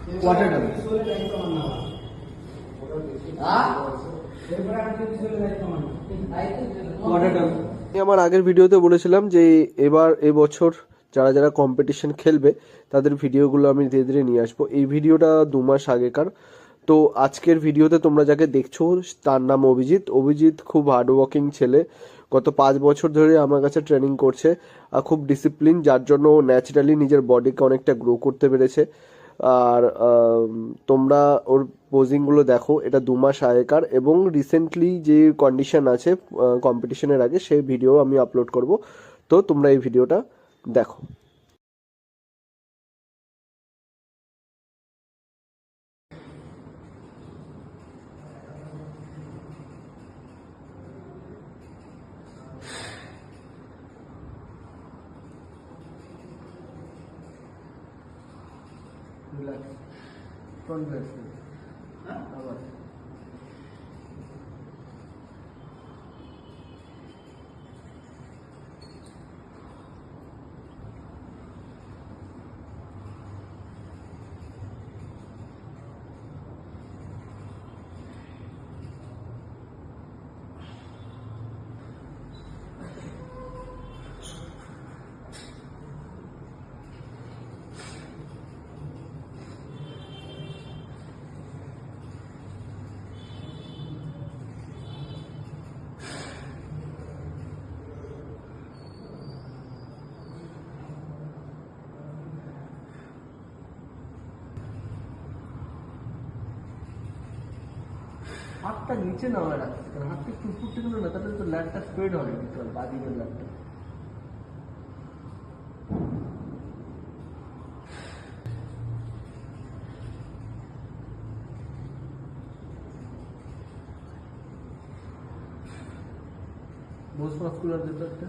Water ডান water ডান। আমি আমার আগের ভিডিওতে বলেছিলাম যে এবার এবছর যারা যারা কম্পিটিশন খেলবে তাদের ভিডিওগুলো আমি ধীরে ধীরে নিয়ে আসবো। এই ভিডিওটা 2 মাস আগেকার। তো আজকের ভিডিওতে তোমরা যাকে দেখছো তার নাম অভিজিৎ। অভিজিৎ খুব হার্ডওয়ার্কিং ছেলে, গত 5 বছর ধরে আমার কাছে ট্রেনিং করছে, আর খুব ডিসিপ্লিন, যার জন্য ও ন্যাচারালি নিজের বডিকে অনেকটা গ্রো করতে পেরেছে। আর তোমরা ওর পোজিংগুলো দেখো, এটা 2 মাস আগেকার, এবং রিসেন্টলি যে কন্ডিশন আছে কম্পিটিশনের আগে সেই ভিডিও আমি আপলোড করব। তো তোমরা এই ভিডিওটা দেখো। রিল্যাক্স, ফ্রন্ট রিল্যাক্স আবার। হাতটা নিচে নামায় রাখছে, কারণ হাতটা একটু উপর থেকে না, তাহলে তো ল্যাটটা স্প্রেড হয় ভিতরে, বাদিকের ল্যাটটা। মোস্ট মাস্কুলার যেটা একটা